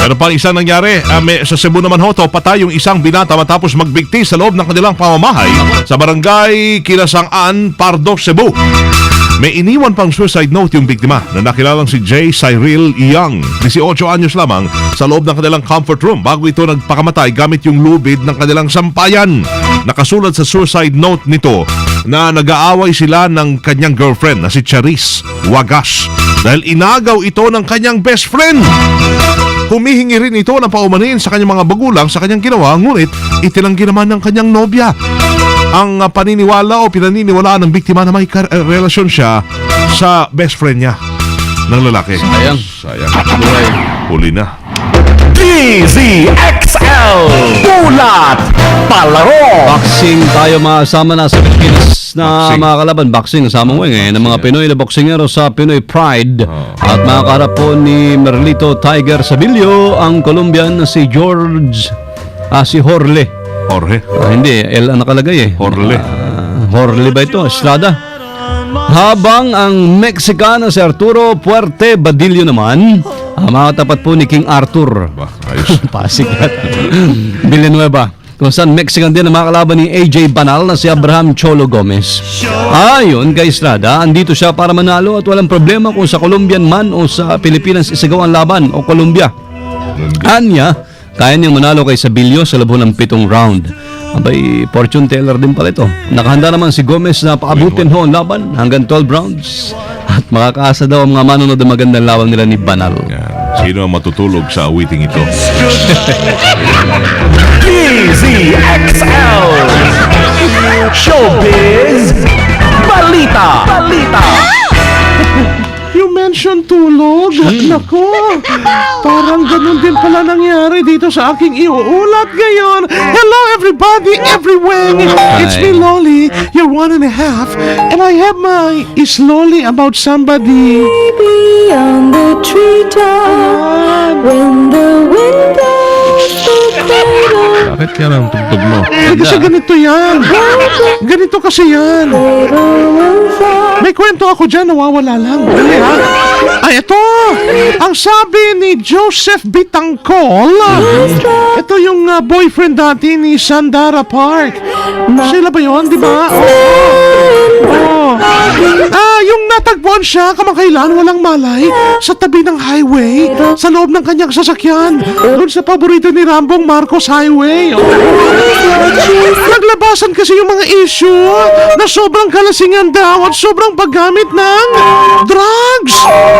Pero pang isang nangyari, sa Cebu naman ho, patay yung isang binata matapos magbigti sa loob ng kanilang pamamahay sa barangay Kilasangan, Pardo, Cebu. May iniwan pang suicide note yung biktima na nakilalang si J. Cyril Young, 18 anyos lamang, sa loob ng kanilang comfort room bago ito nagpakamatay gamit yung lubid ng kanilang sampayan. Nakasulat sa suicide note nito na nag-aaway sila ng kanyang girlfriend na si Charis Wagas dahil inagaw ito ng kanyang best friend. Humihingi rin ito ng paumanhin sa kanyang mga magulang sa kanyang ginawa, ngunit itinanggi naman ng kanyang nobya. Ang paniniwala o pinaniniwalaan ng biktima na may relasyon siya sa best friend niya ng lalaki. Sayang. Huli na. DZXL Bulat Palaro. Boxing tayo, masama na sa Pilipinas na mga kalaban. Boxing, kasama mo ng mga Pinoy na boksingero sa Pinoy Pride. At makakarap po ni Merlito Tiger Sabilio ang Colombian na si si Jorge. Hindi, L ang nakalagay eh. Jorge ba ito? Estrada. Habang ang Mexicano si Arturo Puerte Badillo naman, makatapat po ni King Arthur. Ayos. Pasig at Villanueva. Kung saan Mexican din ang makakalaban ni AJ Banal na si Abraham Cholo Gomez. Ayon kay Estrada, andito siya para manalo at walang problema kung sa Colombian man o sa Pilipinas isagaw ang laban o Colombia. Anya, kaya niyang manalo kay Sabilio sa labo ng 7 round. Abay, fortune teller din pala ito. Nakahanda naman si Gomez na paabutin ho ang laban hanggang 12 rounds. At makakaasa daw ang mga manonood ng magandang laban nila ni Banal. Yan. Sino ang matutulog sa awiting ito? DZXL Showbiz Balita. You mentioned tulog? Nako, parang ganun din pala nangyari dito sa aking iuulat ngayon. Hello everybody, everywhere. It's me, Lolly, your 1.5, and I have my Lolly about somebody. Baby on the treetop, when the wind blows the cradle, Bakit yan ang tugtog mo? Kasi ganito yan. Ganito kasi yan. will fall. May kwento ako dyan, nawawala lang. Ay, ito! Ang sabi ni Joseph Bitangcol, ito yung boyfriend dati ni Sandara Park. Sila ba yun, di ba? Oo. Yung natagpuan siya kamakailan, walang malay, sa tabi ng highway, sa loob ng kanyang sasakyan, doon sa paborito ni Rambong Marcos Highway. Naglabasan kasi yung mga issue na sobrang kalasingan daw at sobrang paggamit ng drugs.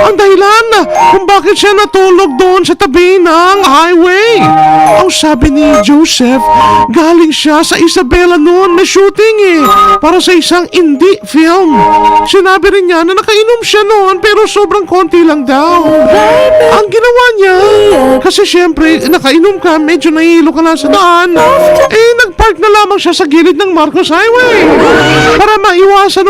Ang dahilan kung bakit siya natulog doon sa tabi ng highway. Ang sabi ni Joseph, galing siya sa Isabela noon na shooting para sa isang indie film. Sinabi rin niya na nakainom siya noon pero sobrang konti lang daw. Ang ginawa niya, kasi syempre nakainom ka, medyo nahihilo ka lang sa daan, nagpark na lamang siya sa gilid ng Marcos Highway para maiwasan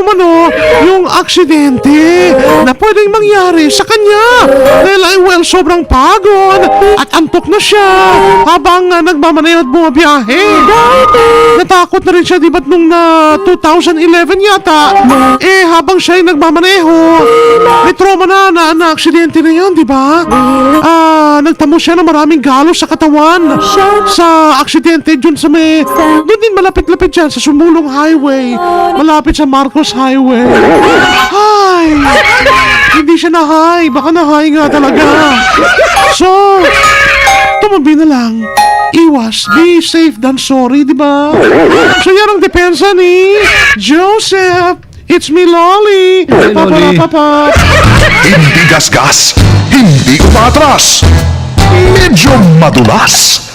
yung aksidente na pwedeng mangyari sa kanya. Dahil sobrang pagod at antok na siya habang nagmamaneho at bumabiyahe. Natakot na rin siya, diba't nung 2011 yata, habang siya ay nagmamaneho, may trauma na aksidente na yan, di ba? Nagtamo siya ng maraming galos sa katawan sa aksidente dun sa doon din malapit-lapit dyan sa Sumulong Highway, malapit sa Marcos Highway. Ay, hindi siya na-high, baka na-high nga talaga. So, tumabi na lang. Iwas, be safe than sorry, di ba? So, yan ang depensa ni Joseph. It's me, Lolly. Lolly. Hindi gasgas, hindi umatras, medyo madulas.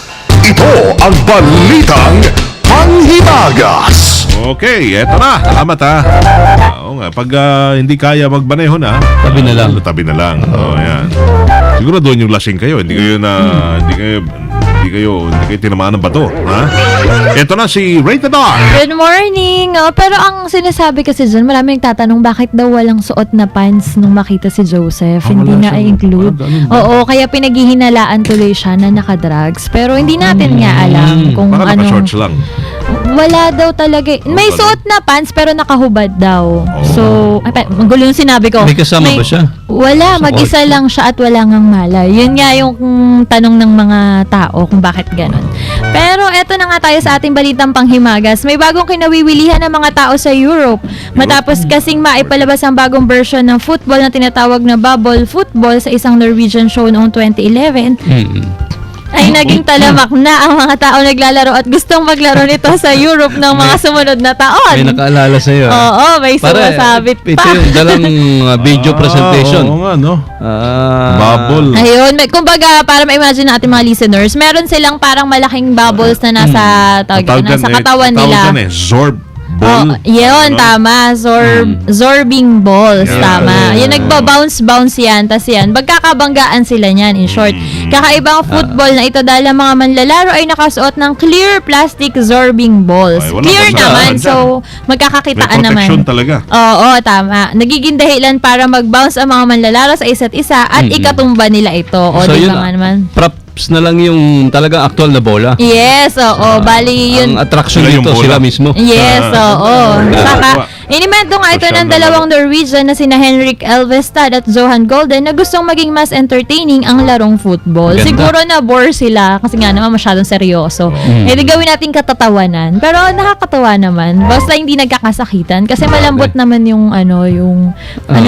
Ito ang balitang panghimagas. Okay, eto na. Salamat ha. Oo nga, pag hindi kaya magbaneho na, Tabi na lang. Tabi na lang. Yan. Siguro doon yung lasing kayo. Hindi kayo tinamaan ng bato. Ha? Eto na si Rated R. Good morning! Pero ang sinasabi kasi dyan, maraming nagtatanong bakit daw walang suot na pants nung makita si Joseph. Hindi wala na siya. i-include. Oo, kaya pinaghihinalaan tuloy siya na nakadrugs. Pero hindi natin nga alam kung Baka ano. naka-shorts lang. Wala daw talaga. May wala. suot na pants pero nakahubad daw. So, magulo yung sinabi ko. May kasama ba siya? Wala, mag-isa lang siya at wala ngang malay. Yun nga yung tanong ng mga tao kung bakit ganun. Pero eto na nga tayo sa ating balitang panghimagas. May bagong kinawiwilihan ng mga tao sa Europe. Matapos kasing maipalabas ang bagong version ng football na tinatawag na bubble football sa isang Norwegian show noong 2011, ay naging talamak na ang mga tao naglalaro at gustong maglaro nito sa Europe ng mga sumunod na taon. May nakaalala sa'yo. Oo, may sumasabit pa. Ito yung dalang video presentation. Oo nga, no? Ah, Bubble. Ayun, kumbaga para ma-imagine natin mga listeners, meron silang parang malaking bubbles na nasa, nasa katawan nila. Zorb Oh, ball. yun, Ano? tama. Zorbing balls, Yeah. tama. Yung nagba-bounce-bounce yan, tas yan, magkakabanggaan sila niyan, in short. Kakaibang football na ito dahil ang mga manlalaro ay nakasuot ng clear plastic zorbing balls. Ay, wala Clear bang naman, dyan? so May magkakakitaan protection naman. talaga. Oo, tama. Nagiging dahilan para mag-bounce ang mga manlalaro sa isa't isa at ikatumba nila ito. O, so di yun, ba naman? props na lang yung talagang actual na bola. Yes, oo. Bali, yun. Ang attraction Sila yung dito, bola. sila mismo. Yes, oo. Saka, inimento nga ito Social ng na dalawang Norwegian na sina Henrik Elvestad at Johan Golden na gustong maging mas entertaining ang larong football. Ganda. Siguro na bore sila kasi nga naman masyadong seryoso. Eh di gawin natin katatawanan. Pero nakakatawa naman. Basta hindi nagkakasakitan kasi malambot naman yung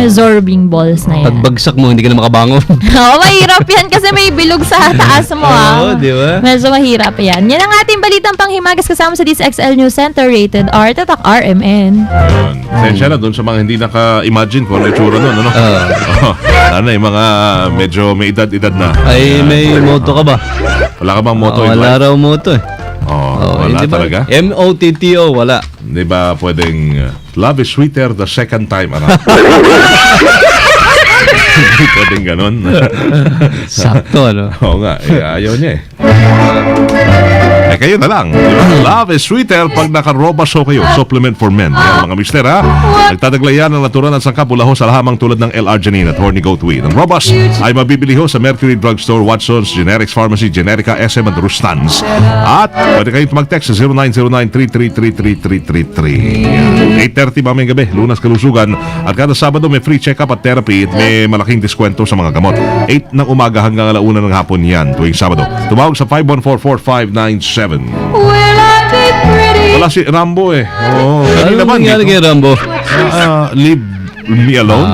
zorbing balls na yan. Pagbagsak mo, hindi ka na makabangon. Oo, mahirap yan kasi may bilog sa taas mo. Oo, di ba? Medyo mahirap yan. Yan ang ating balitang panghimagas kasama sa DZXL News Center, rated R, tatak RMN. Yun. Sensya na doon sa mga hindi naka-imagine kung ano yung tsura nun, ano? Sana yung mga medyo may edad-edad na. Ay, may moto ka ba? Wala ka bang moto in Wala life? raw moto eh. Wala hindi ba? talaga? M-O-T-T-O, wala. Di ba pwedeng love is sweeter the second time around? Hindi pwedeng ganon. Sakto, ano? Oo nga, ayaw niya eh. Kayo na lang. Di ba? Love is sweeter pag naka-Robaso kayo. Supplement for men. Yan mga mister ha. Nagtataglayan ng natural ng sangkap mula ho sa lahamang tulad ng L-Arginine at Horny Goat Weed. Ang Robas ay mabibili ho sa Mercury Drugstore, Watson's, Generics Pharmacy, Generica, SM at Rustans. At pwede kayong mag-text sa 0909-333-3333. 8:30 mamayang gabi, Lunas Kalusugan. At kada Sabado may free check-up at therapy at may malaking diskwento sa mga gamot. 8 ng umaga hanggang 1 ng hapon yan tuwing Sabado. Tumawag sa 514-4597. Will I be pretty? Wala si Rambo eh. Oo. Ano naman nangyari dito? kay Rambo? Leave me alone?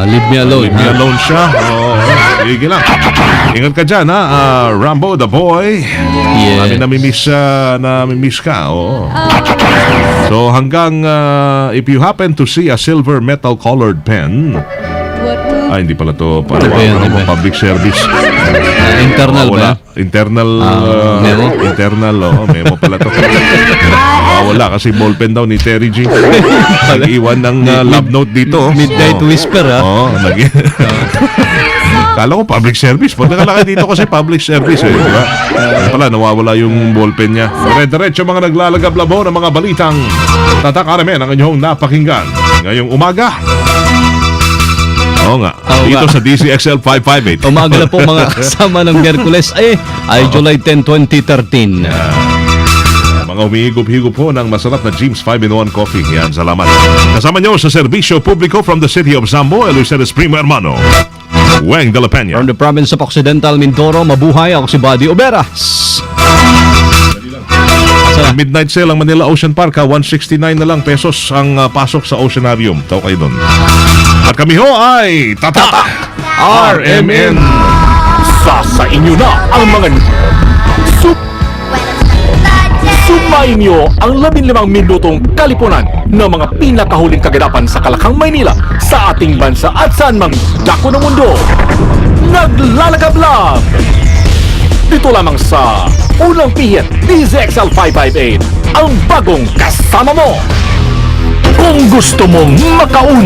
Leave me alone. Leave me alone siya. Oo. Sige lang. Ingat ka dyan ha. Rambo the boy. Yes. Namimiss ka. Oo. So hanggang if you happen to see a silver metal colored pen, hindi pala to para Ano ba yan? public service. Internal ba? Wala. Internal memo? Internal, memo pala to. Wala kasi ballpen daw ni Terry G. Nag-iwan ng love note dito. Midnight Whisper, ha? Oo, kala ko public service. Pag nakalaki dito kasi public service eh, di ba? Pala, nawawala yung ballpen niya. Dire-diretso mga naglalagab-labo ng mga balitang Tatak RMN ang inyong napakinggan ngayong umaga. Oo nga. Dito sa DCXL 558. Umaga na po mga kasama ng Miyerkules ay July 10, 2013. Mga humihigop-higop po ng masarap na James 5-in-1 coffee. Yan, salamat. Kasama nyo sa serbisyo publiko from the city of Zambo, Eluceres Primo Hermano, Weng de la Peña. From the province of Occidental Mindoro, mabuhay ako si Buddy Oberas. Midnight sale ang Manila Ocean Park, 169 na lang pesos ang pasok sa Oceanarium. Tao kayo doon. At kami ho ay Tatak RMN. Sa inyo na ang mga Sumayin niyo ang 15 minutong kalipunan ng mga pinakahuling kaganapan sa Kalakang Maynila, sa ating bansa at saan mang dako ng mundo. Naglalagablab! Dito lamang sa Unang Pihit, DZXL 558, ang bagong kasama mo. Kung gusto mong makauna